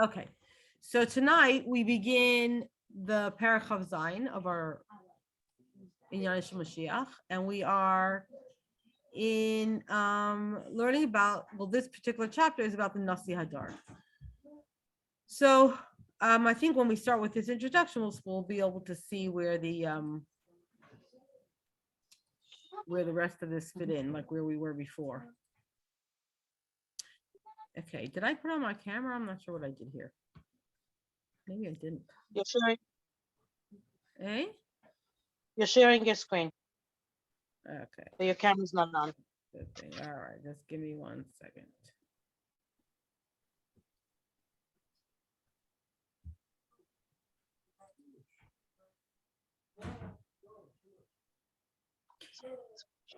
Okay, so tonight we begin the Parachav Zayin of our Inyan Mashiach, and we are in learning about, well, this particular chapter is about the Nasi HaDor. So I think when we start with this introduction, we'll be able to see where the rest of this fit in, like where we were before. Okay, did I put on my camera? I'm not sure what I did here. Maybe I didn't. You're sharing. Eh? You're sharing your screen. Okay. So your camera's not on. Good thing. All right, just give me 1 second.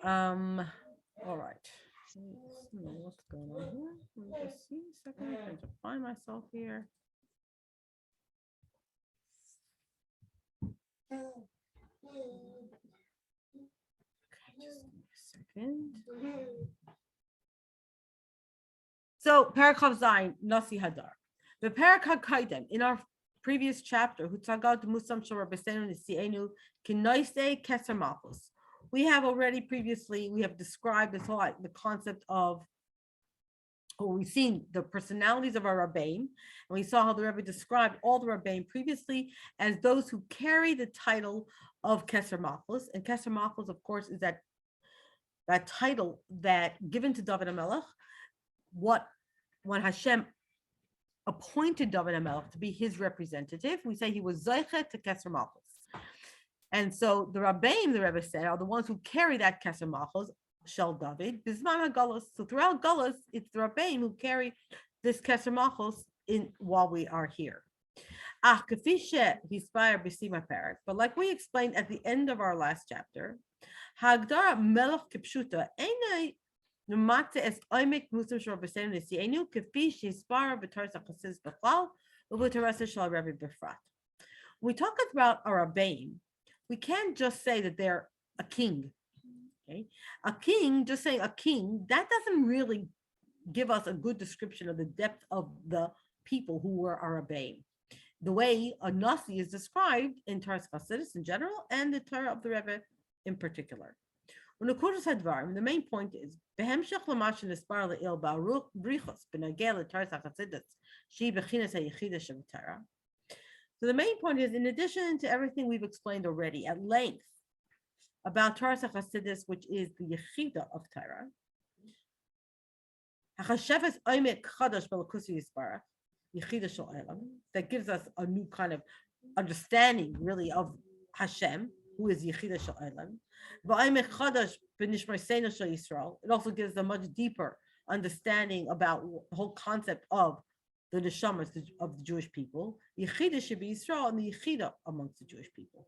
All right. What's going on here? Let me just see a second. I'm trying to find myself here. Okay, just give me a second. So, Parakov Zayin, Nasi HaDor. The Parakah Kaidem, in our previous chapter, Hutzagat Musam Shor Besenu Nisienu Kinoise Keser Malchus. We have already previously, we have described this whole, the concept of, or we've seen the personalities of our Rabbeim, and we saw how the Rebbe described all the Rabbeim previously as those who carry the title of Keser Malchus. And Keser Malchus, of course, is that title that given to David HaMelech, when Hashem appointed David HaMelech to be his representative, we say he was Zoichet to Keser Malchus. And so the Rabbeim, the Rebbe said, are the ones who carry that Keser Malchus, Shel David, Bisman HaGalus. So throughout Galus, it's the Rabbeim who carry this Keser Malchus in while we are here. But like we explained at the end of our last chapter, HaGdara Melech Kipshuta Einai Numate es Oimek Muslim Shor B'Seinu Nisienu Kefi Shispara B'Tarsa Chasis B'Chlal U'B'Tarasa Shal Rebbe B'Frat. We talk about our Rabbeim. We can't just say that they're a king. Okay, a king, just saying a king, that doesn't really give us a good description of the depth of the people who were our Rabbeim. The way a Nasi is described in Taras Chasidus in general and the Torah of the Rebbe in particular. The main point is so the main point is, in addition to everything we've explained already at length about Taras HaChasidus, which is the Yechida of Torah, that gives us a new kind of understanding, really, of Hashem, who is Yechida Shel Olam. It also gives a much deeper understanding about the whole concept of the neshamas of the Jewish people. Yechida should be Yisrael and the Yechida amongst the Jewish people.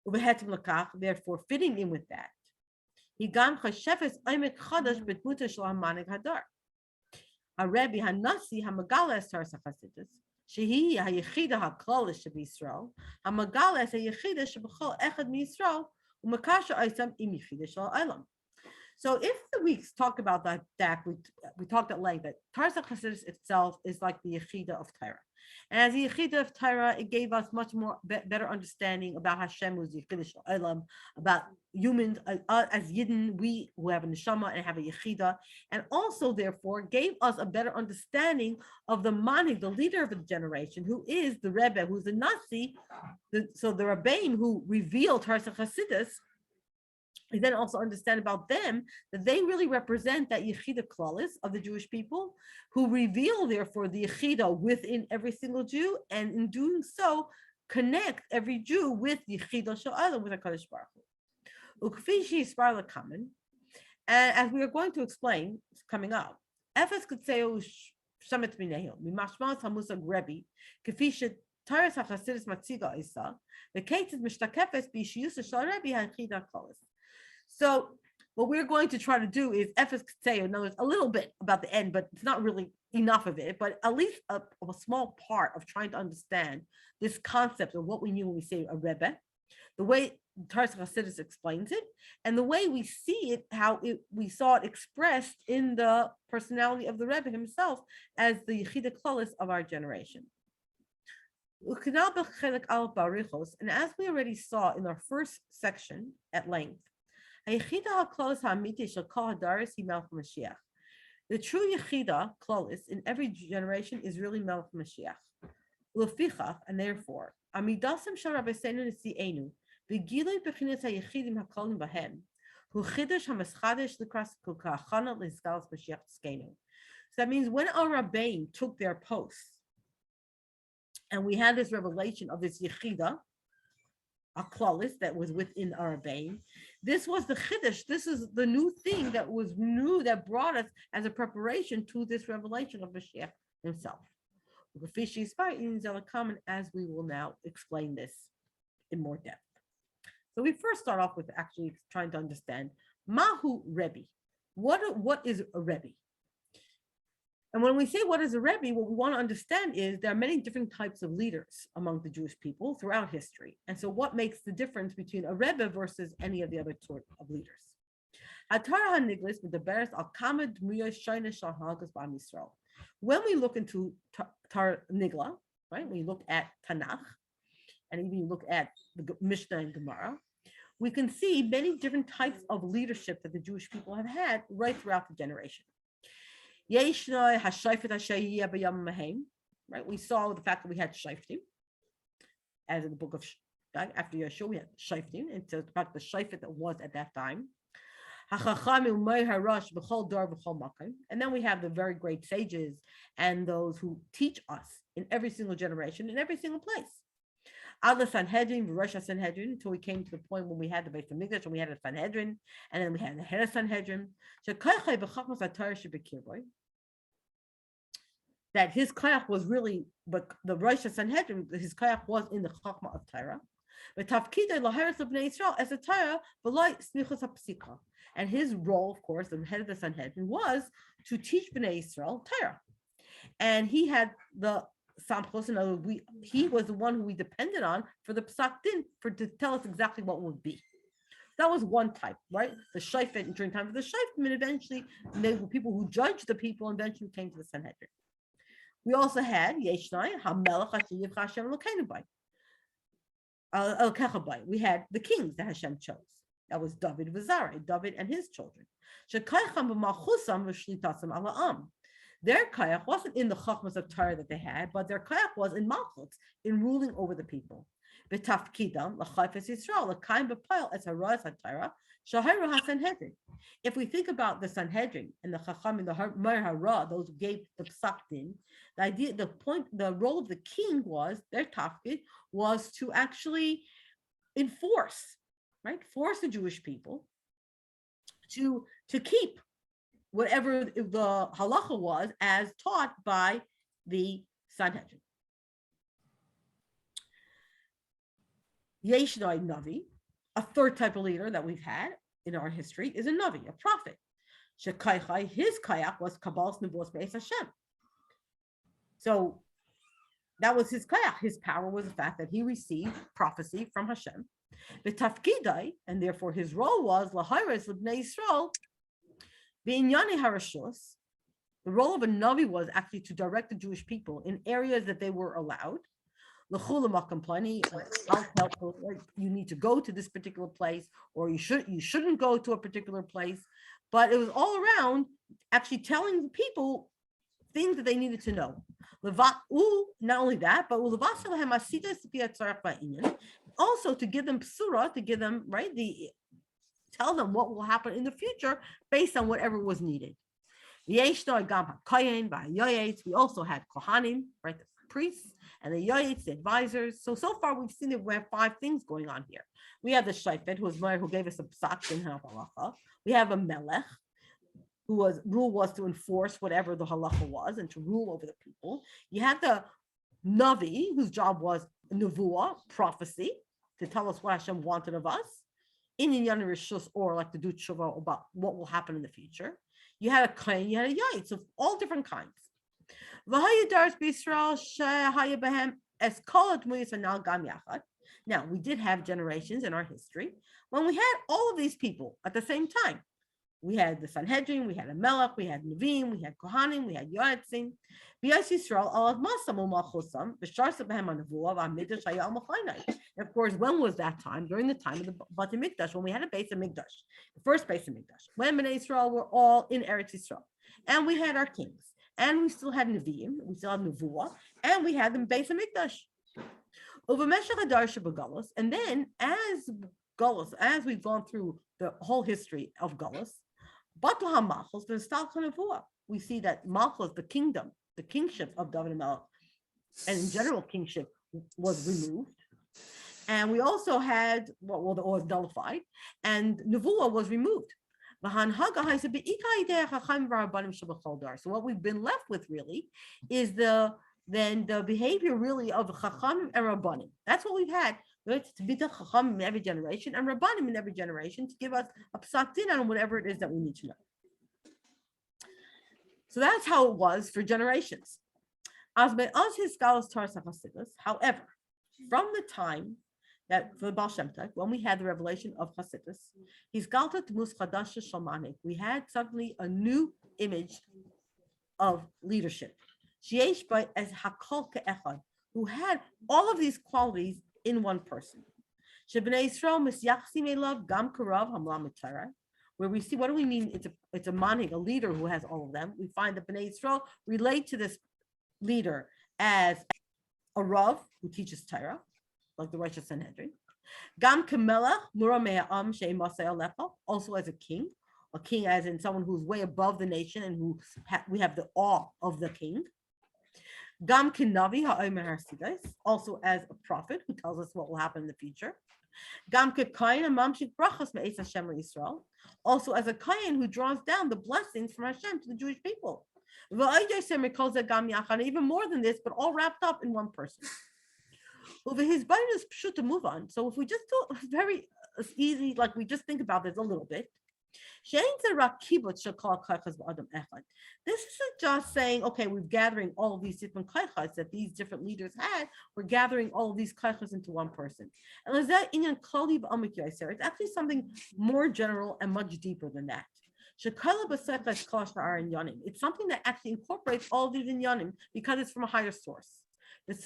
Therefore, fitting in with that, Harebi Hanasi Hamagalas Taras HaChasidus, Shehi HaYechida HaKlolish Sheb'Yisrael, Hamagalas HaYechida Sheb'Chol Echad MiYisrael, U'Makasha Oisam Im Yechida Shel Olam. So if we talk about that, we talked at length that Taras HaChasidus itself is like the Yechida of Torah. And as the Yechida of Torah, it gave us much more better understanding about Hashem, who's the Yechida Shel Olam, about humans as Yidden, we who have a neshama and have a Yechida, and also therefore gave us a better understanding of the Mani, the leader of the generation, who is the Rebbe, who's the Nasi. So the Rabbeim who revealed Taras HaChasidus, we then also understand about them that they really represent that Yechida Klalis of the Jewish people, who reveal therefore the Yechida within every single Jew, and in doing so, connect every Jew with Yechida Shel Olam, with HaKadosh Baruch Hu. Ukfishi Yisbar Lekamen, and as we are going to explain, it's coming up, Efes Kutseu Shamet Minehil, Mimashmas Hamusag Rebbe, Kafisha Taras HaChasidus Matziga Isa, the case is Mishtakefes Bishiyusa Shal Rebbe HaYechida Klalis. So what we're going to try to do is Efes Ktseo, in other words, a little bit about the end, but it's not really enough of it, but at least a small part of trying to understand this concept of what we mean when we say a Rebbe, The way Tarsa Hasidus explains it, and the way we see it, we saw it expressed in the personality of the Rebbe himself as the Yechida Klalis of our generation. And as we already saw in our first section at length, the true Yechida Klalis in every generation is really Melech Mashiach. And therefore, Amidasim Sharabeseinu Nisienu, Vigilui Bechinas HaYechidim HaKolim Bahem, Hu Chidush HaMeschadesh Likras Kukachana Lizgalas Mashiach Tzkenu. So that means when our Rabbein took their posts, and we had this revelation of this Yechida, a Klalis that was within our Rabbein, this was the Chiddush, this is the new thing that was new, that brought us as a preparation to this revelation of Mashiach himself. As we will now explain this in more depth. So we first start off with actually trying to understand Mahu Rebbe. What is a Rebbe? And when we say what is a Rebbe, what we want to understand is there are many different types of leaders among the Jewish people throughout history. And so what makes the difference between a Rebbe versus any of the other sort of leaders? When we look into Tar Nigla, right, when you look at Tanakh, and even you look at the Mishnah and Gemara, we can see many different types of leadership that the Jewish people have had right throughout the generation. Right, we saw the fact that we had Shaftim, as in the book of after Yeshua, we had Shaftim, and so about the Shafet that was at that time. And then we have the very great sages and those who teach us in every single generation, in every single place. Adla Sanhedrin, Rosh Sanhedrin, until we came to the point when we had the Beit HaMikdash and we had a Sanhedrin, and then we had the head of Sanhedrin. That his kayak was really, but the Rosh Sanhedrin, his kayak was in the Chachma of Torah. But Tafkidei Laheres of Bnei Yisrael as a Torah, V'loi Smichus HaPsika. And his role, of course, the head of the Sanhedrin, was to teach Bnei Yisrael Torah. And he had the Samchos, in other words, he was the one who we depended on for the Psak Din, to tell us exactly what would be. That was one type, right? The Shafet, during time of the Shafet, and eventually they were people who judged the people, and eventually came to the Sanhedrin. We also had Yeshnai, HaMelech HaShiyiv Hashem Elokeinu Bai. We had the kings that Hashem chose. That was David Vazari, David and his children. Their kayak wasn't in the chachmas of Torah that they had, but their kayak was in Malchut, in ruling over the people. If we think about the Sanhedrin and the Chachamim, the Mer Hara, those who gave the Psak Din, the idea, the role of the king was, their tafkid was to actually enforce, right? Force the Jewish people to keep whatever the halacha was as taught by the Sanhedrin. Yeshnai Navi, a third type of leader that we've had in our history, is a Navi, a prophet. Shekaichai, his kayak was Kabbal's Nevuos Be'ez Hashem. So that was his kayak. His power was the fact that he received prophecy from Hashem. The tafkidai, and therefore his role was Lahaires L'Bnei Yisrael, B'inyani Harashos. The role of a Navi was actually to direct the Jewish people in areas that they were allowed. You need to go to this particular place, or you shouldn't go to a particular place. But it was all around actually telling people things that they needed to know. Not only that, but also to give them psura, to give them, right, tell them what will happen in the future based on whatever was needed. We also had kohanim, right, the priests, and the yoyetz, the advisors. So far we've seen that we have 5 things going on here. We have the shayfet, who gave us a psak in halacha. We have a melech, whose rule was to enforce whatever the halacha was and to rule over the people. You had the navi, whose job was nevuah, prophecy, to tell us what Hashem wanted of us, in Inyan Rishus, or like to do tshuva about what will happen in the future. You had a kohen, you had a yaitz of all different kinds. Now, we did have generations in our history when we had all of these people at the same time. We had the Sanhedrin, we had a Melech, we had Nevi'im, we had Kohanim, we had Yoetzim. Of course, when was that time? During the time of the Beit Mikdash, when we had a Beis Mikdash, the first Beis Mikdash, when Bnei Israel were all in Eretz Yisrael, and we had our kings, and we still had Nevi'im, we still had Nevuah, and we had the Beis Mikdash. And then as we've gone through the whole history of Galus, we see that Malchus, the kingdom, the kingship of David and Melech, and in general kingship was removed. And we also had was nullified, and Nevuah was removed. So what we've been left with really is the behavior really of Chacham and Rabbanim. That's what we've had. To be the Chacham in every generation and Rabbanim in every generation to give us a psak din on whatever it is that we need to know. So that's how it was for generations. However, from the time that for the Baal Shem Tov, when we had the revelation of Hasidus, we had suddenly a new image of leadership. Who had all of these qualities in one person. Where we see, what do we mean? It's a manig, a leader who has all of them. We find that Bnei Yisrael relate to this leader as a Rav who teaches Torah, like the Rosh Sanhedrin. Gam Kamelach Murame'am She'masei Alecha, also as a king as in someone who's way above the nation and who we have the awe of the king. Gam Kinavi Ha'omer Harsidas, also as a prophet who tells us what will happen in the future. Gam Kekayin Mamshik Brachas Me'es Hashem Yisrael, also as a kayin who draws down the blessings from Hashem to the Jewish people. Even more than this, but all wrapped up in one person. His body is pshut to move on. So if we just do very easy, like we just think about this a little bit. This isn't just saying, okay, we're gathering all of these different kaichas that these different leaders had. We're gathering all of these kaichas into one person. And it's actually something more general and much deeper than that. It's something that actually incorporates all of these inyanim because it's from a higher source. So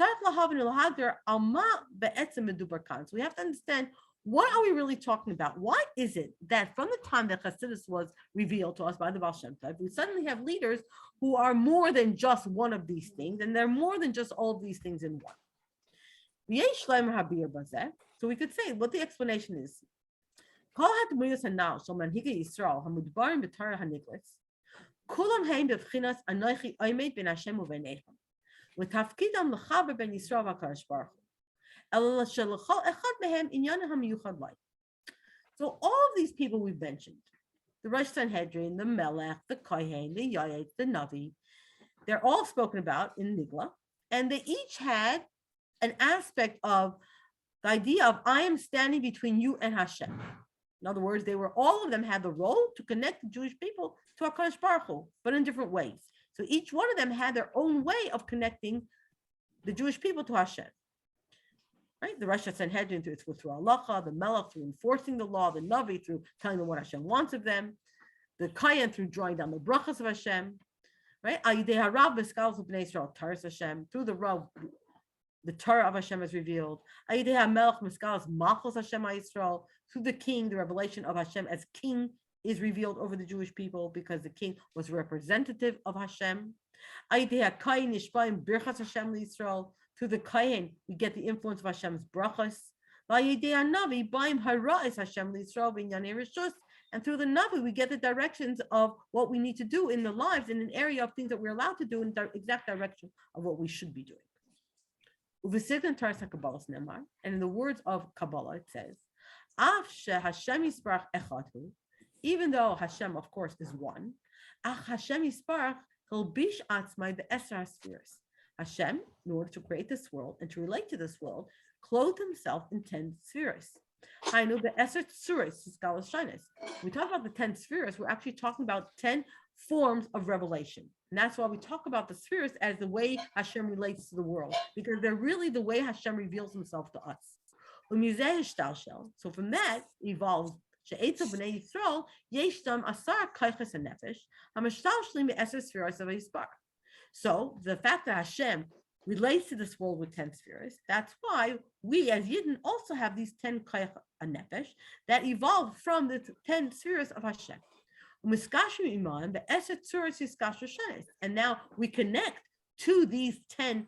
we have to understand, what are we really talking about? Why is it that from the time that Chassidus was revealed to us by the Baal Shem Tov, we suddenly have leaders who are more than just one of these things, and they're more than just all of these things in one? So we could say what the explanation is. So all of these people we've mentioned, the Rosh Sanhedrin, the Melech, the Kohen, the Yayet, the Navi, they're all spoken about in Nigla, and they each had an aspect of the idea of I am standing between you and Hashem. In other words, all of them had the role to connect the Jewish people to HaKadosh Baruch Hu, but in different ways. So each one of them had their own way of connecting the Jewish people to Hashem. Right? The Rosh Sanhedrin through halacha, the Melech through enforcing the law, the Navi through telling them what Hashem wants of them, the Kayan through drawing down the brachas of Hashem, right? Through the Rav, the Torah of Hashem is revealed. Through the king, the revelation of Hashem as king is revealed over the Jewish people because the king was representative of Hashem. Through the Kayin, we get the influence of Hashem's brachas. And through the Navi, we get the directions of what we need to do in the lives in an area of things that we're allowed to do in the exact direction of what we should be doing. And in the words of Kabbalah, it says, even though Hashem, of course, is one, Hashem Hashem, in order to create this world and to relate to this world, clothed himself in 10 spheres. I know the Eser Tsuris is Galas Shainis. We talk about the 10 spheres, we're actually talking about 10 forms of revelation. And that's why we talk about the spheres as the way Hashem relates to the world, because they're really the way Hashem reveals himself to us. So from that evolved she'etzav b'nei Yisrael yeshtam asar kayches hanefesh hamashtalshlim be'eser spheros of Yisbar. So the fact that Hashem relates to this world with 10 spheres, that's why we as Yidden also have these 10 kayach hanefesh that evolved from the 10 spheres of Hashem. And now we connect to these 10,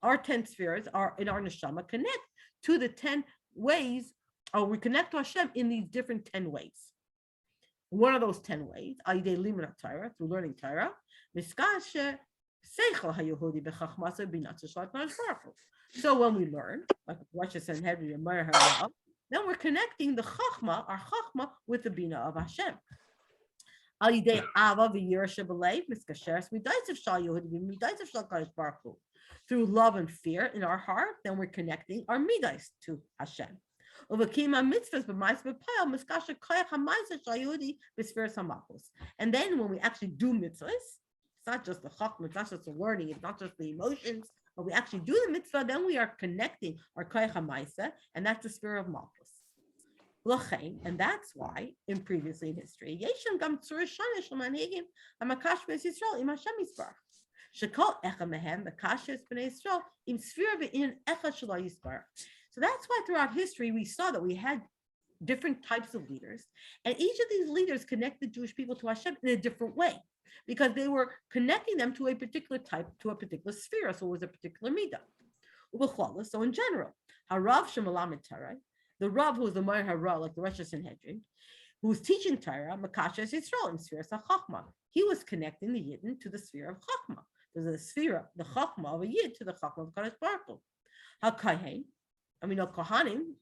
our 10 spheres are in our neshama, connect to the 10 ways, or we connect to Hashem in these different 10 ways. One of those 10 ways, through learning Torah, so when we learn, like Rosh Hashanah, then we're connecting the Chachma, our Chachma, with the Bina of Hashem. Through love and fear in our heart, then we're connecting our midas to Hashem. And then when we actually do mitzvahs, it's not just the chachma, it's not just the learning, it's not just the emotions, but we actually do the mitzvah, then we are connecting our koyach hamaisa, and that's the sphere of malchus. And that's why, previously in history, so that's why throughout history we saw that we had different types of leaders, and each of these leaders connected Jewish people to Hashem in a different way, because they were connecting them to a particular type, to a particular sphere, so it was a particular midah. So in general, Harav Shemalamid Torah, the Rav who was the Meir Hara, like the Rosh Sanhedrin, who was teaching Torah, Makashes Yisrael in sphere of Chachma, he was connecting the Yidden to the sphere of Chachma. There's a sphere, the Chachma of a Yid to the Chachma of Kadosh Baruch Hu. HaKahen, Kohanim,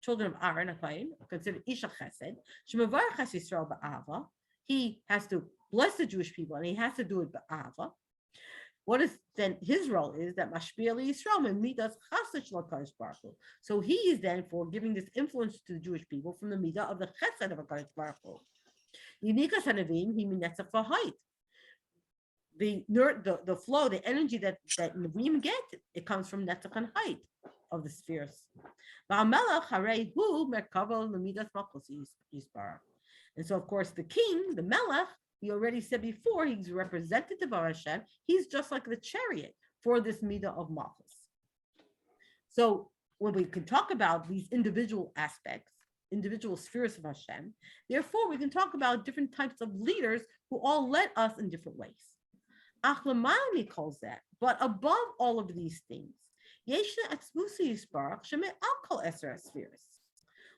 children of Aaron, HaKahen, considered Isha Chesed, Shemavarachas Yisrael Ba'ava. He has to bless the Jewish people, and he has to do it Ba'ava. What is then his role is that Mashpia Yisrael and Midas Chassid Shel HaKadosh Baruch Hu. So he is then for giving this influence to the Jewish people from the midah of the Chesed of HaKadosh Baruch Hu. Yinikas Hanavim he minetzach for height. The flow, the energy that Nevi'im get, it comes from netzach and height of the spheres. And so, of course, the king, the melech, we already said before, he's representative of Hashem. He's just like the chariot for this midah of malchus. So when we can talk about these individual aspects, individual spheres of Hashem, therefore we can talk about different types of leaders who all led us in different ways. Achlamani calls that, but above all of these things,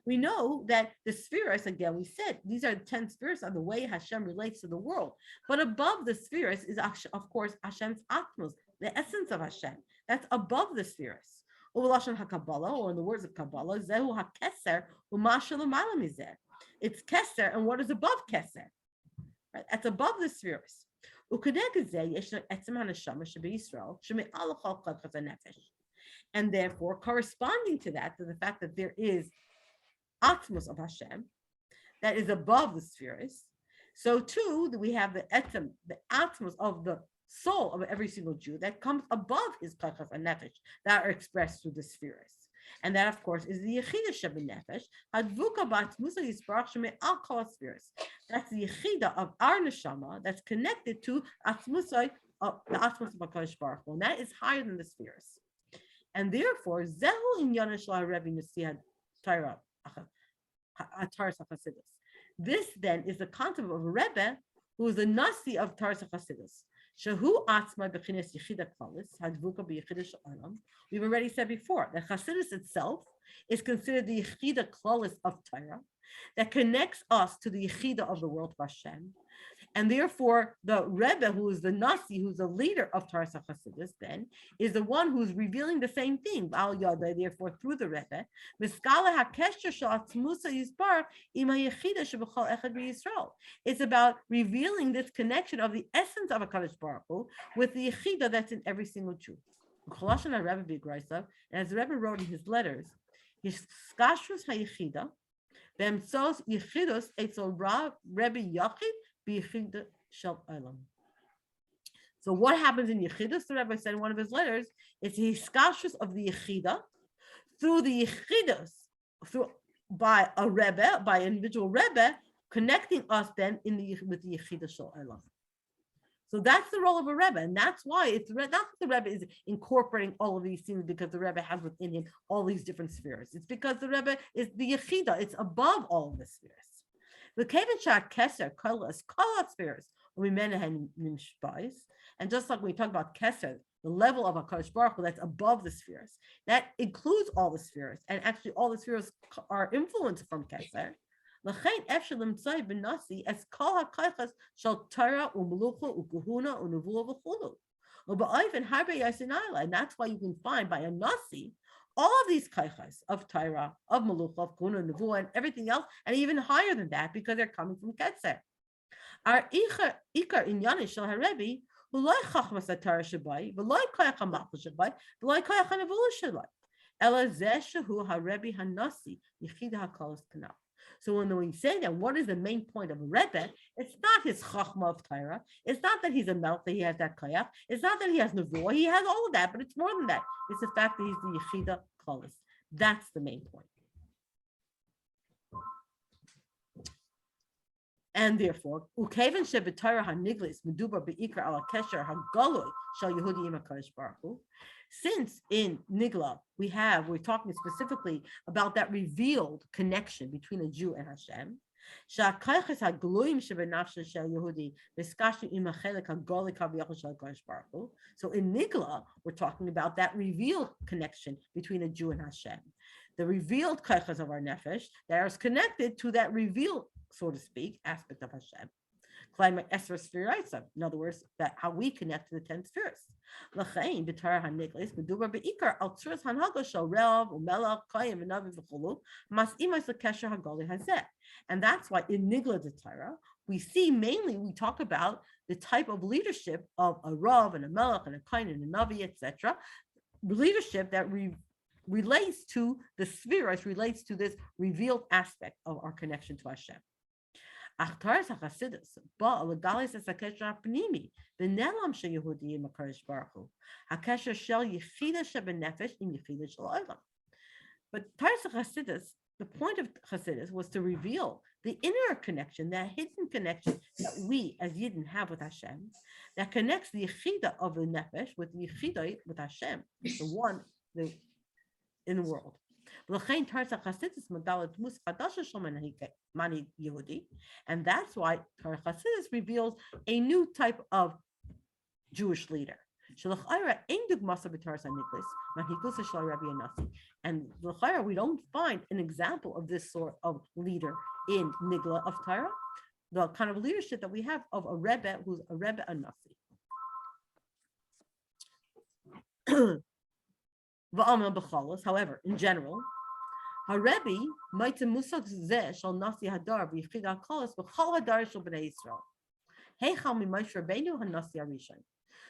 we know that the spheres, again, we said, these are 10 spheres on the way Hashem relates to the world. But above the spheres is, of course, Hashem's atmos, the essence of Hashem. That's above the spheres. Or in the words of Kabbalah, Zehu HaKeser u'mashalamala mizeh. It's Keser, and what is above Keser? Right? That's above the spheres. And therefore, corresponding to that, to the fact that there is atmos of Hashem that is above the spheres, so too that we have the etzem, the atmos of the soul of every single Jew that comes above his kachas and nefesh that are expressed through the spheres. And that, of course, is the yechida shebenefesh, hadvuka b'atmusa yisbarach shemei al kol spheres. That's the yechida of our neshama that's connected to atmusai, the atmos of HaKadosh Baruch Hu, and that is higher than the spheres. And therefore, zehu inyan shel Rebbe Nasi Torah. This then is the concept of a Rebbe who is the Nasi of Taras HaChasidus. Shahu atzma b'chines yechida klalis hadvuka b'yechida she'olam. We've already said before that Chasidus itself is considered the yechida klalis of Torah that connects us to the yechida of the world of Hashem. And therefore, the Rebbe, who is the Nasi, who's the leader of Taras HaChasidus, then, is the one who's revealing the same thing. Therefore, through the Rebbe, it's about revealing this connection of the essence of HaKadosh Baruch Hu with the Yechida that's in every single Jew. And as the Rebbe wrote in his letters, Yiskashrus HaYechida, B'emtzos Yechidus Eitzel Rebbe Yachid, so what happens in Yechidus, the Rebbe said in one of his letters, is the hiskashus of the Yechida through the yichidos, by a rebbe, by an individual rebbe, connecting us then with the yichidah shel olam. So that's the role of a rebbe, and that's why it's not that the rebbe is incorporating all of these things because the rebbe has within him all these different spheres. It's because the rebbe is the yichidah; it's above all of the spheres. The kevin shak keser kolas spheres and just like when we talk about keser, the level of HaKadosh Baruch Hu that's above the spheres, that includes all the spheres, and actually all the spheres are influenced from keser. And that's why you can find by a Nasi all of these kaichas of Torah, of Melucha, of Kuna, Nevuah, and everything else, and even higher than that because they're coming from Ketzer. Our Ikar in Yanish Shal Harebi, who like Chachmas Torah Shabai, but like Koyach HaMachal Shabai, but like Koyach HaNevuah Shabai. Ela Zeh Shehu Harebi HaNasi, Yechida HaKolos Kanal. So when we say that, what is the main point of a Rebbe? It's not his chachma of Torah. It's not that he's a melch, that he has that koyach. It's not that he has nevuah. He has all of that, but it's more than that. It's the fact that he's the yechida kolos. That's the main point. And therefore, ukeven shebetayra haniglis medubar beikar ala kesher hagaloy shal Yehudi im HaKadosh Baruch Hu. Since in Nigla we're talking specifically about that revealed connection between a Jew and Hashem. So in Nigla, we're talking about that revealed connection between a Jew and Hashem. The revealed kaichas of our nefesh that is connected to that revealed, so to speak, aspect of Hashem. In other words, that how we connect to the 10 spheres. And that's why in Nigla de Torah, we talk about the type of leadership of a Rav and a Melech and a Kain and a Navi, etc. Leadership that relates to the spheres, relates to this revealed aspect of our connection to Hashem. Achtaris HaChasidus, Ba'alagalis es HaKesher HaPnimi, V'nelam sheYehudi im HaKadosh Baruch Hu, HaKesher shel Yechida shebenefesh im Yechida shel Olam. But Taris HaChasidus, the point of Chassidus was to reveal the inner connection, that hidden connection that we as Yidden have with Hashem, that connects the Yechida of the Nefesh with the Yechida with Hashem, the one in the world. And that's why Torah Chassidus reveals a new type of Jewish leader. And we don't find an example of this sort of leader in Nigla of Torah, the kind of leadership that we have of a Rebbe who's a Rebbe and Nasi. However, in general, Harebi might musag zeh shall Nasi HaDor v'yichida kolos b'chol HaDor shel b'nei Yisrael. Heichal mi'Moshe Rabbeinu HaNasi Arishon.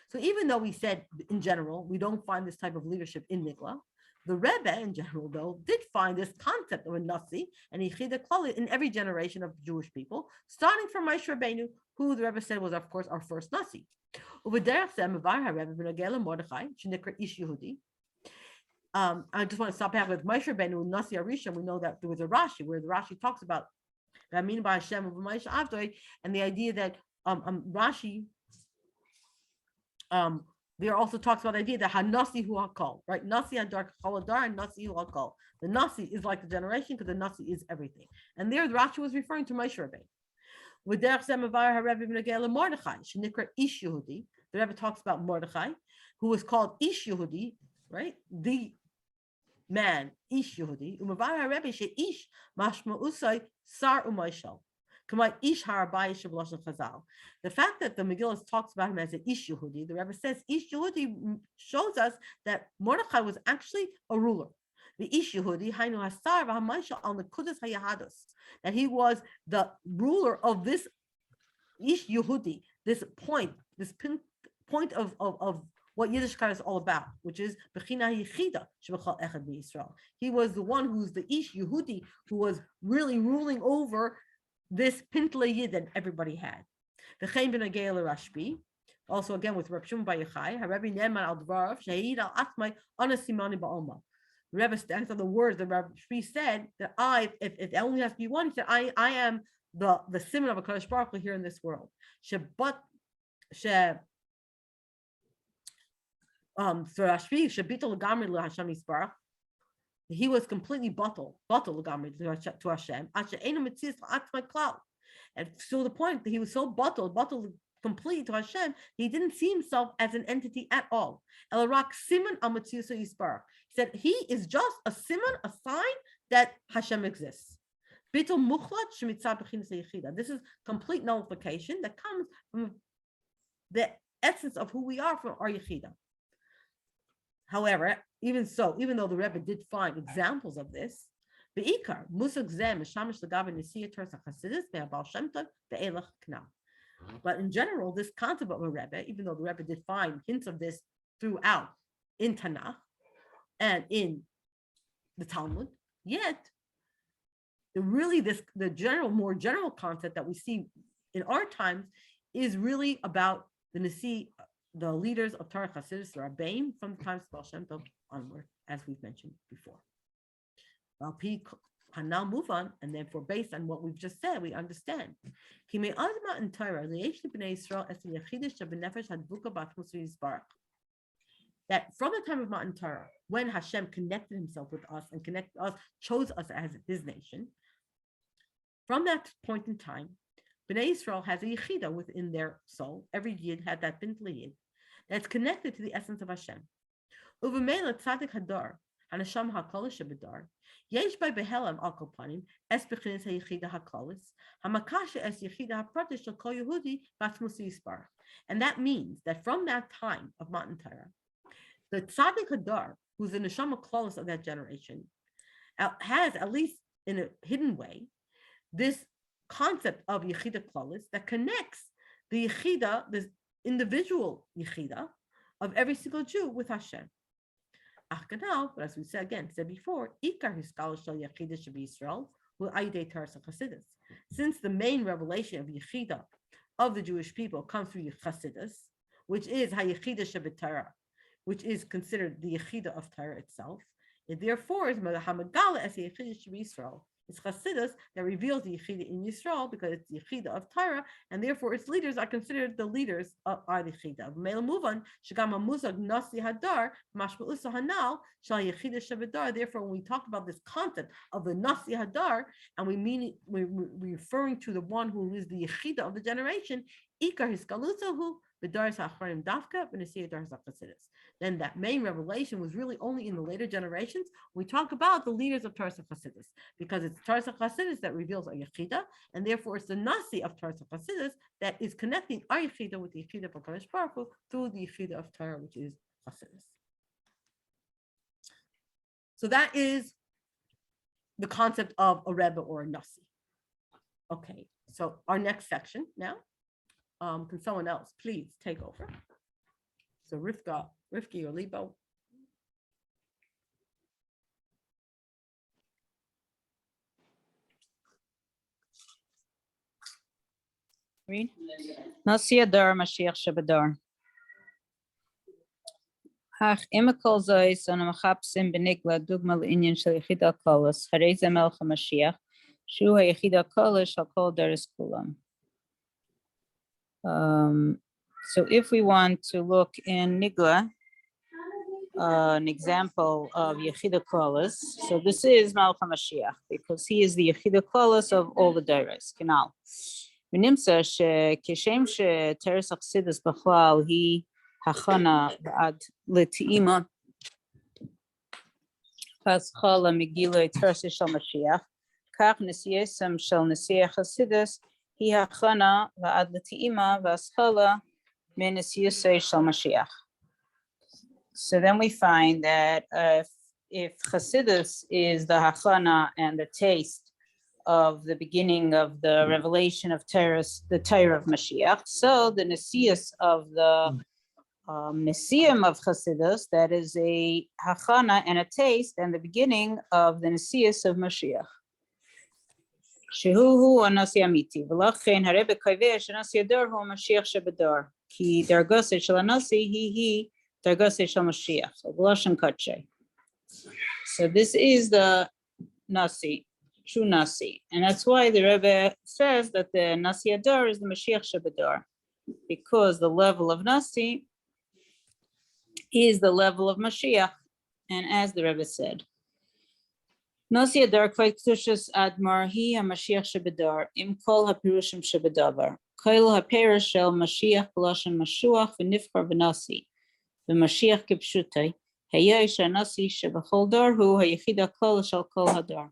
So even though we said in general we don't find this type of leadership in Nigla, the Rebbe in general though did find this concept of a Nasi and yichida kolos in every generation of Jewish people, starting from Moshe Rabbeinu, who the Rebbe said was of course our first Nasi. U'v'derech zeh mevar Harebbe b'nogel Mordechai shenikra ish Yehudi. I just want to stop back with Moshe Rabbeinu, Nasi Arishon. We know that there was a Rashi where the Rashi talks about Ramin by Hashem of Moshe HaDor, and the idea that Rashi there also talks about the idea that Hanasi Hu Hakol, right? Nasi HaDor Kol and Nasi Hu Hakol. The Nasi is like the generation because the Nasi is everything, and there the Rashi was referring to Moshe Rabbeinu. With Derech Zeh Mevar Harebbe b'nogel Mordechai shenikra ish Yehudi. The Rebbe talks about Mordechai, who was called Ish Yehudi, right? The man, Ish Yehudi, Umavar HaRebbe she'ish mashma usay sar umayshal. Kamay ish harabai shablosh chazal. The fact that the Megillah talks about him as an Ish Yehudi, the Rebbe says Ish Yehudi shows us that Mordechai was actually a ruler. The Ish Yehudi, Hainu Hasar v'hamayshal al nekudas hayahados, that he was the ruler of this Ish Yehudi, this point of what Yiddishkeit is all about, which is Bechina Yechida Shebechal Echad B'Yisrael. He was the one who's the Ish Yehudi who was really ruling over this Pintle Yid that everybody had. V'chein b'nagei l'Rashbi, also again with Reb Shimon Bar Yochai, Harebi Neman al Dvarav Shehid al Atmai Ana Simani Ba'oma. The Rebbe stands on the words that Rabbi Shri said that if it only has to be one, he said, I am the simon of a Kadosh Baruch Hu here in this world. He was completely bottled to Hashem. And so the point that he was so bottled completely to Hashem, he didn't see himself as an entity at all. He said he is just a simon, a sign that Hashem exists. This is complete nullification that comes from the essence of who we are from our Yechida. However, even though the Rebbe did find examples of this, but in general, this concept of a Rebbe, even though the Rebbe did find hints of this throughout in Tanakh and in the Talmud, yet the more general concept that we see in our times is really about the Nasi, the leaders of Torah Chassidus, the Rabbeim, from the times of Baal Shem Tov onward, as we've mentioned before. Now move on, and therefore, based on what we've just said, we understand that from the time of Matan Torah, when Hashem connected himself with us and connected us, chose us as his nation, from that point in time, Bnei Yisrael has a yechida within their soul. Every yid had that bintli yid that's connected to the essence of Hashem. Uvemela tzadik HaDor, hanasham hakolish shebedar, yesh by behelam al kolpanim, es bechinas hayechida haklolis, hamakasha es yechida hapratish shel kol Yehudi batmus yisbar. And that means that from that time of Matan Torah, the tzadik HaDor, who's the neshama klolis of that generation, has, at least in a hidden way, this concept of Yechida Klalis that connects the Yechida, the individual Yechida of every single Jew with Hashem. But as we said before, Ikar Hiskal Shel Yechida Shebi Yisrael will Aidei Taras Chassidus. Since the main revelation of Yechida of the Jewish people comes through Chassidus, which is HaYechida Shebetara, which is considered the Yechida of Torah itself, it therefore is Hamagala as Yechida Shebi Yisrael. It's Chassidus that reveals the Yechida in Yisrael because it's the Yechida of Torah, and therefore its leaders are considered the leaders of the Yechida. Nasi HaDor, Mashma'usa Hanal, Shal Yechida Shabadar. Therefore, when we talk about this concept of the Nasi HaDor, and we're referring to the one who is the Yechida of the generation, Ikar Hiskalusahu, B'daris HaAcharim Dafka, B'Nasiya Daris HaChassidus. Then that main revelation was really only in the later generations. We talk about the leaders of Taras HaChassidus, because it's Taras HaChassidus that reveals our Yechida, and therefore it's the Nasi of Taras HaChassidus that is connecting our Yechida with the Yechida of HaKadosh Baruch Hu through the Yechida of Torah, which is Chassidus. So that is the concept of a Rebbe or a Nasi. Okay, so our next section now. Can someone else please take over? So Rivki or Lebo. Read. Nasi HaDor Mashiach Shebador. Ach imekol zois on machapsim benigla dugma l'inyan shel yechida kolos harei ze melech HaMashiach shu ha'yechida kolos shal kol daris kulam. So if we want to look in Nigla, an example of Yechida Klaus, so this is Malach HaMashiach, because he is the Yechida Klaus of all the Dairas. Canal. ונמצא שכשם שתרס החסידס בכלל היא הכנה ועד לתאימה והשכלה מגילוי תרסי של משיח, כך נשיאסם של נשיא החסידס היא הכנה ועד לתאימה והשכלה מנשיאסי של משיח. So then we find that if Chassidus is the hachana and the taste of the beginning of the revelation of the Torah of Mashiach, so the Nesius of the Nesium of Chassidus, that is a hachana and a taste and the beginning of the Nesius of Mashiach. Shehu Nasi Amiti, v'lachein harebe kaveh shenasi HaDor hu Mashiach shebador, ki dargosei shel Nasi hi dargosei shel Mashiach. So v'lashem katshay. So this is the Nasi, true Nasi. And that's why the Rebbe says that the Nasi HaDor is the Mashiach Shebador, because the level of Nasi is the level of Mashiach. And as the Rebbe said, Nasi HaDor Kvay Kedushas Admar Hi HaMashiach Shebador Im Kol HaPirushim Shebadavar Kol HaPerush Shel Mashiach B'Lashon Mashuach V'Nifchar B'Nasi V'Mashiach Kipshutai Hayesh HaNasi Shebachol Dor Hu HaYechida Kol Shel Kol HaDor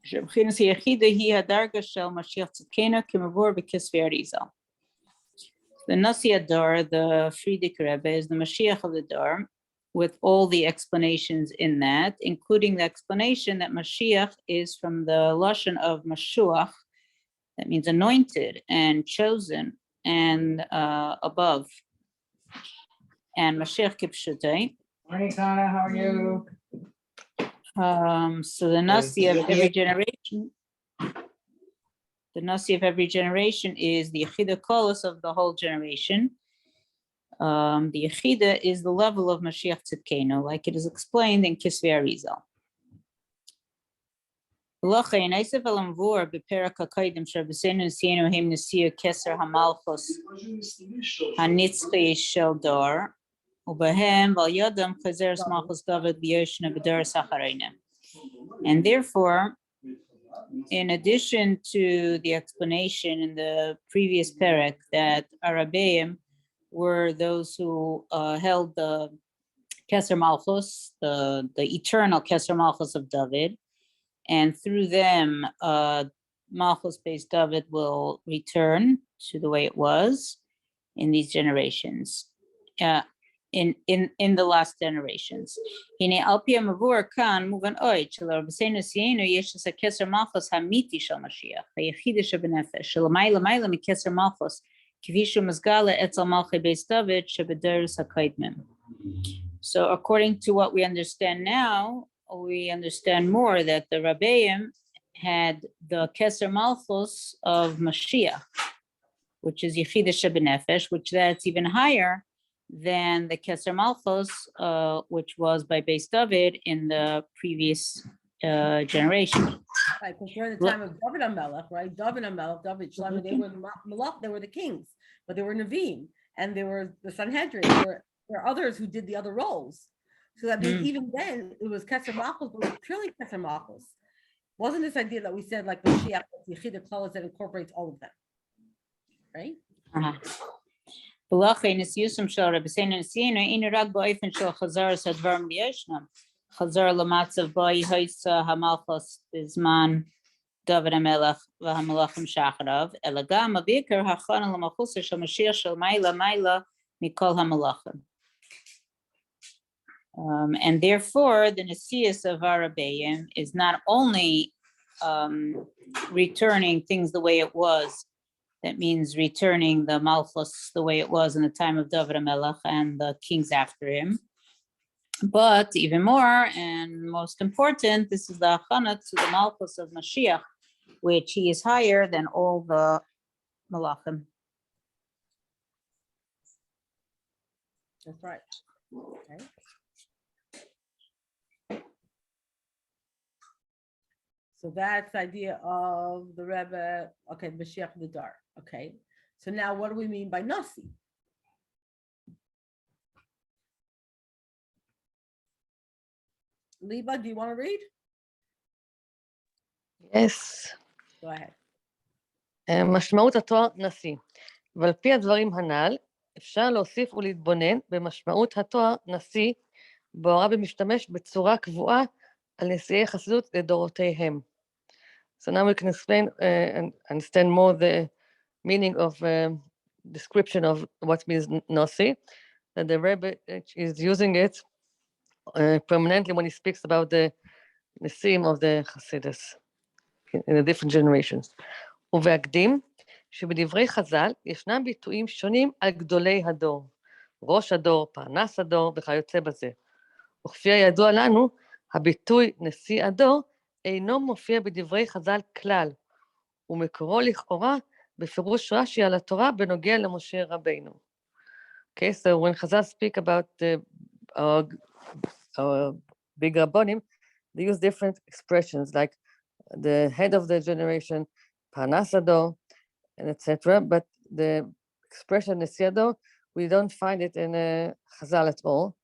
Shebchinas HaYechida Hi HaDarga Shel Mashiach Tzidkenu Kimavur B'Kisvei Arizal. The Nasi HaDor, the Frierdiker Rebbe, is the Mashiach of the Dor, with all the explanations in that, including the explanation that Mashiach is from the Lashon of Mashuach, that means anointed and chosen and above. And Mashiach Kipshutai. Morning, Sara, how are you? So the Nasi of every generation, the Nasi of every generation is the Yechida Kolos of the whole generation. The Yechida is the level of Mashiach Tzidkenu, like it is explained in Kisvei Arizal. V'lochein eisef alamvur b'perak ha'kaidim sherbesenu nesienu hem nesiu keser hamalchus hanitzchi shel dor ubehem v'al yodam chazeres malchus David b'yoshna b'dor sachareinem. And therefore, in addition to the explanation in the previous parak that Arabeim were those who held the Keser Malchus, the eternal Keser Malchus of David, and through them, Malchus-based David will return to the way it was in these generations, in the last generations. Hine alpia mavur kan muvan oid shelo b'seinu sienu yesh es keser malchus hamiti shel Mashiach hayechida shebenefesh shelo mayla mikeser malchus kivishu mazgala etzel malchei beis David shebederus hakaidmim. So according to what we understand now, we understand more that the Rabbeim had the keser malchus of Mashiach, which is yechida shebenefesh, which that's even higher than the Keser Malchus, which was by Beis David in the previous generation. Right, because during the time of David HaMelech, right? David HaMelech, David Shlomo, they were the Malach, they were the kings, but they were Nevi'im, and they were the Sanhedrin. There were others who did the other roles. So that means even then, it was Keser Malchus, but it was purely Keser Malchus. Wasn't this idea that we said like Mashiach, Yechida Klaus, that incorporates all of them, right? B'lachay nisyusam shel Rabbeinu Nesienu inu rag ba'ofen shel chazar sadvar miyoshnam chazar lamatzav ba'i haisa hamalchus bizman David HaMelech v'hamalachim shacharav elagam abikar hachana l'malchusa shel Mashiach shel mayla mikol hamalachim. And therefore, the Nesius of Arabeim is not only returning things the way it was. That means returning the Malchus the way it was in the time of David HaMelech and the kings after him. But even more and most important, this is the Achana to the Malchus of Mashiach, which he is higher than all the Malachim. That's right. Okay. So that's the idea of the Rebbe, okay, Mashiach the Dar, okay. So now what do we mean by Nasi? Liba, do you want to read? Yes. Go ahead. משמעות התואר נשיא, ועל פי הדברים הנ"ל, אפשר להוסיף ולהתבונן במשמעות התואר נשיא, בו הרבי משתמש בצורה קבועה על נשיאי חסידות לדורותיהם. So now we can explain and understand more the meaning of description of what means Nasi, that the Rebbe is using it permanently when he speaks about the Nesim of the Hasidus in the different generations. ובהקדים, שבדברי חז"ל ישנם ביטויים שונים על גדולי הדור, ראש הדור, פרנס הדור וכיוצא בזה. וכפי הידוע לנו, הביטוי נשיא הדור אינו מופיע בדברי חז"ל כלל, ומקורו לכאורה בפירוש רש"י על התורה בנוגע למשה רבינו. Okay, so when Chazal speak about our big rabbonim, they use different expressions like the head of the generation, Parnas HaDor, and etc. But the expression Nasi HaDor, we don't find it in Chazal at all.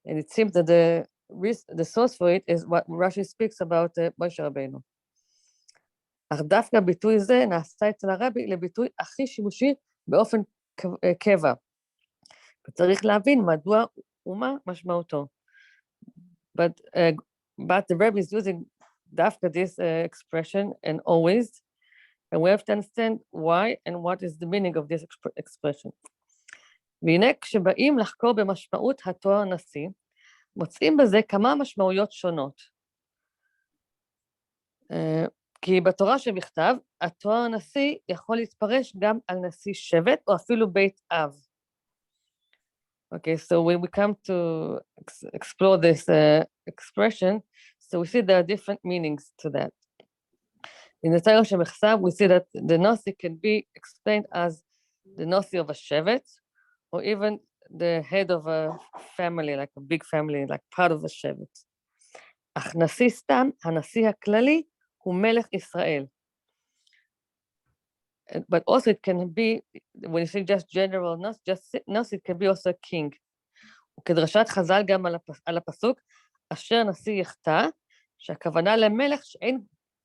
And it seems that the source for it is what Rashi speaks about Moshe Rabbeinu. אך דווקא ביטוי זה נעשה אצל הרבי לביטוי הכי שימושי באופן קבע. וצריך להבין מדוע ומה משמעותו. But the Rebbe is using דווקא this expression and always, and we have to understand why and what is the meaning of this expression. והנה כשבאים לחקור במשמעות התואר נשיא, מוצאים בזה כמה משמעויות שונות. כי בתורה שבכתב, התואר נשיא יכול להתפרש גם על נשיא שבט או אפילו בית אב. Okay, so when we come to explore this expression, so we see there are different meanings to that. In the Torah שבכתב, we see that the Nasi can be explained as the Nasi of a shevet, or even the head of a family, like a big family, like part of a shevet. אך נשיא סתם, הנשיא הכללי, הוא מלך ישראל. But also it can be, when you say just general Nasi, it can be also a king. וכדרשת חז"ל גם על הפסוק, אשר נשיא יחטא, שהכוונה למלך שאין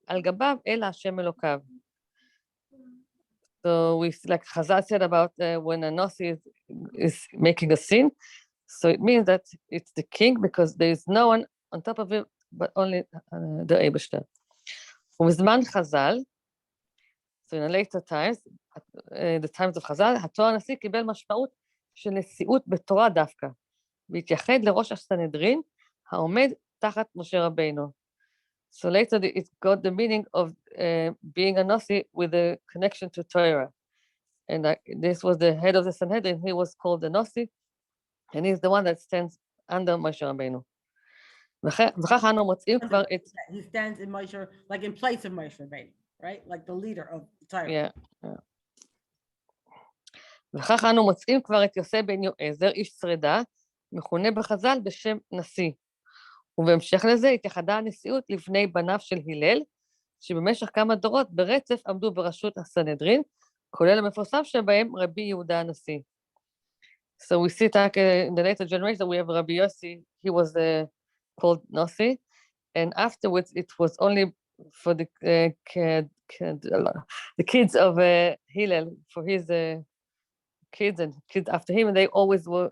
על גביו אלא השם אלוקיו. So we, like Chazal said about when a Nasi is making a sin, so it means that it's the king because there is no one on top of it, but only the Eibishter. ובזמן חז"ל, so in the later times, the times of חז"ל, התואר הנשיא קיבל משמעות של נשיאות בתורה דווקא, והתייחד לראש הסנהדרין, העומד תחת משה רבינו. So later it got the meaning of being a Nasi with a connection to Torah. And this was the head of the Sanhedrin, he was called the Nasi, and he's the one that stands under משה רבינו. וכך אנו מוצאים כבר את... He stands in Moshe, like in place of Moshe Rabbeinu, right? Like the leader of Torah. Yeah. וכך אנו מוצאים כבר את יוסף בן יועזר, איש שרידה, מכונה בחז"ל בשם נשיא. ובהמשך לזה התייחדה הנשיאות לבני בניו של הלל, שבמשך כמה דורות ברצף עמדו בראשות הסנהדרין, כולל המפורסם שבהם רבי יהודה הנשיא. So we see that in the later generation we have Rabbi Yossi, he was called Nasi, and afterwards it was only for the kids of Hillel, for his kids and kids after him, and they always were,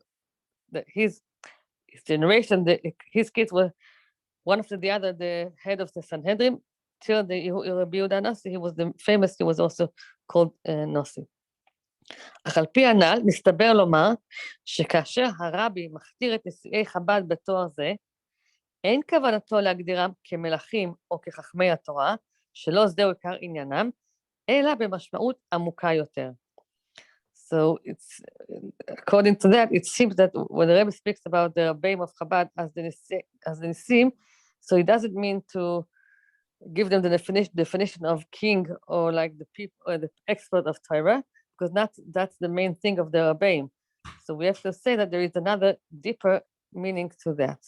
his generation, his kids were one after the other the head of the Sanhedrin, till the Rabbi Yehuda Nasi, he was also called Nasi. אך על פי הנ"ל, מסתבר לומר שכאשר הרבי מכתיר את נשיאי חב"ד בתואר זה, אין כוונתו להגדירם כמלכים או כחכמי התורה, שלא זהו עיקר עניינם, אלא במשמעות עמוקה יותר. So it's, according to that, it seems that when the Rebbe speaks about the Rabbeim of Chabad as the Nisim, so it doesn't mean to give them the definition of king or like the people or the expert of Torah, because that's the main thing of the Rabbeim. So we have to say that there is another deeper meaning to that.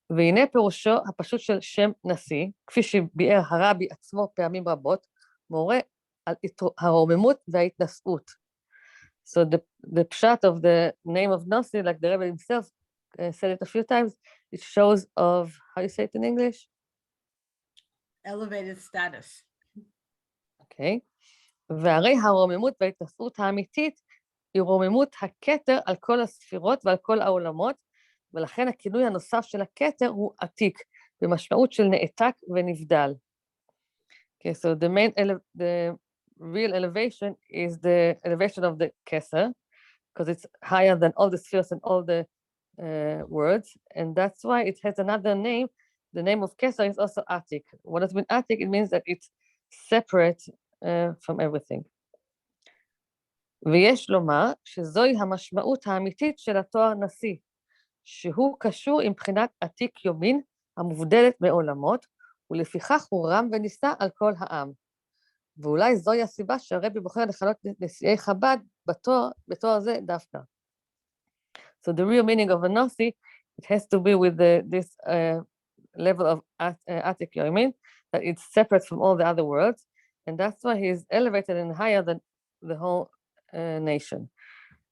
והנה פירושו הפשוט של שם נשיא, כפי שביאר הרבי עצמו פעמים רבות, מורה על הרוממות וההתנשאות. So the pshat of the name of Nasi, like the Rebbe himself said it a few times, it shows of, how do you say it in English? Elevated status. Okay. והרי הרוממות וההתנשאות האמיתית היא רוממות הכתר על כל הספירות ועל כל העולמות, ולכן הכינוי הנוסף של הכתר הוא עתיק, במשמעות של נעתק ונבדל. Okay, so the real elevation is the elevation of the Keser, because it's higher than all the spheres and all the words, and that's why it has another name. The name of Keser is also Atik. What does it mean Atik? It means that it's separate from everything. ויש לומר שזוהי המשמעות האמיתית של התואר נשיא, שהוא קשור עם בחינת עתיק יומין המובדלת מעולמות, ולפיכך הוא רם ונישא על כל העם. ואולי זוהי הסיבה שהרבי בוחר לכנות נשיאי חב"ד בתואר זה דווקא. So the real meaning of a Nasi It has to be with this level of Atik Yomin, that it's separate from all the other worlds, and that's why he's elevated and higher than the whole nation.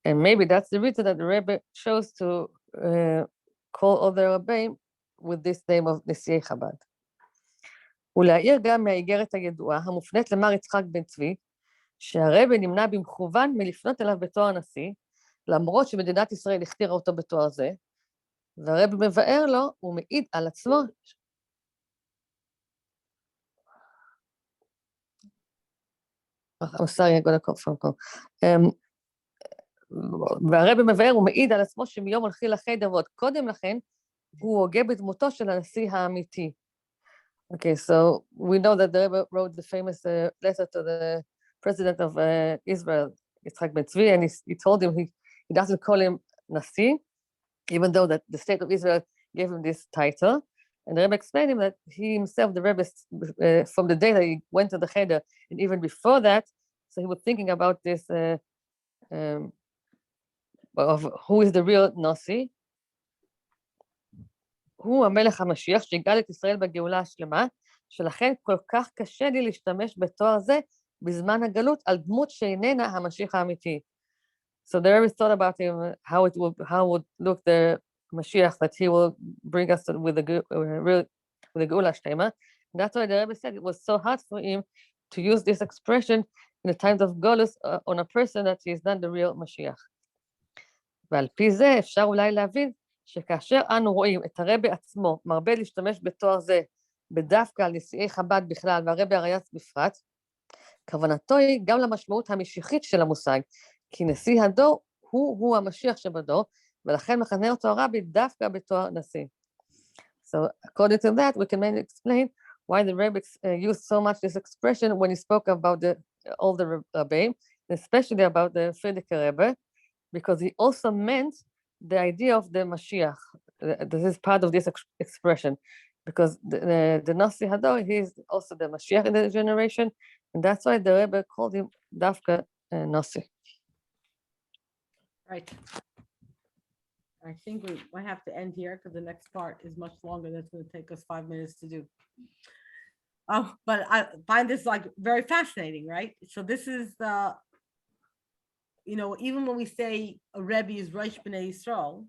And maybe that's the reason that the Rebbe chose to call all the Rabbeim with this name of נשיאי חב"ד. ולהעיר גם מהאיגרת הידועה המופנית למר יצחק בן צבי, שהרבא נמנע במכוון מלפנות אליו בתואר נשיא, למרות שמדינת ישראל הכתירה אותו בתואר זה, והרבא מבאר לו, הוא מעיד על עצמו. I'm sorry, I'm going to call phone call. והרבא מבאר, הוא מעיד על עצמו שמיום הולכי לחדר, ועוד קודם לכן, הוא הוגה בדמותו של הנשיא האמיתי. Okay, so we know that the Rebbe wrote the famous letter to the president of Israel, Yitzhak Ben Tzvi, and he told him he doesn't call him Nasi, even though that the state of Israel gave him this title. And the Rebbe explained him that he himself, the Rebbe, from the day that he went to the Cheder, and even before that, so he was thinking about this, of who is the real Nasi. הוא המלך המשיח שיגאל את ישראל בגאולה השלמה, שלכן כל כך קשה לי להשתמש בתואר זה בזמן הגלות על דמות שאיננה המשיח האמיתי. So the Rebbe thought about him, how would look the Mashiach, that he will bring us with the Geula Shlema. That's why the Rebbe said it was so hard for him to use this expression in the times of Golus on a person that he is not the real Mashiach. ועל פי זה אפשר אולי להבין שכאשר אנו רואים את הרבי עצמו מרבה להשתמש בתואר זה בדווקא על נשיאי חב"ד בכלל והרבי הריי"צ בפרט, כוונתו היא גם למשמעות המשיחית של המושג, כי נשיא הדור הוא המשיח שבדור, ולכן מכנה אותו הרבי דווקא בתואר נשיא. So according to that, we can maybe explain why the Rebbe used so much this expression when he spoke about all the Rebbeim, especially about the Frierdiker Rebbe, because he also meant the idea of the Mashiach. This is part of this expression, because the Nasi HaDor, he is also the Mashiach in the generation, and that's why the Rebbe called him Dafka Nasi. Right. I think we might have to end here because the next part is much longer. That's going to take us 5 minutes to do. But I find this like very fascinating, right? So this is the, even when we say a Rebbe is Rosh B'nai Yisrael,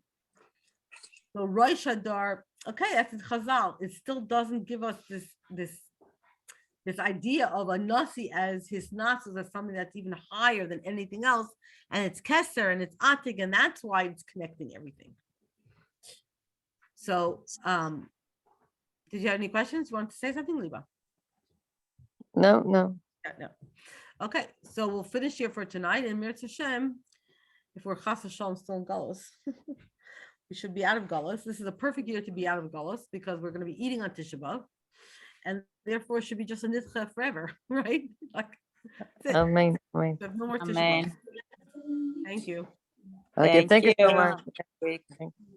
so Rosh HaDor, okay, that's in Chazal. It still doesn't give us this idea of a Nasi as his Nasi as something that's even higher than anything else, and it's Keser and it's Atik, and that's why it's connecting everything. So, did you have any questions? You want to say something, Liba? No. No. Okay, so we'll finish here for tonight. And Mir Hashem, if we're Chas V'Shalom still in Galus, we should be out of Galus. This is a perfect year to be out of Galus because we're going to be eating on Tisha B'Av, and therefore it should be just a nitcha forever, right? Like, Amen. no more Tisha Amen. B'Av. Thank you. Okay, thank you so much. Thank you.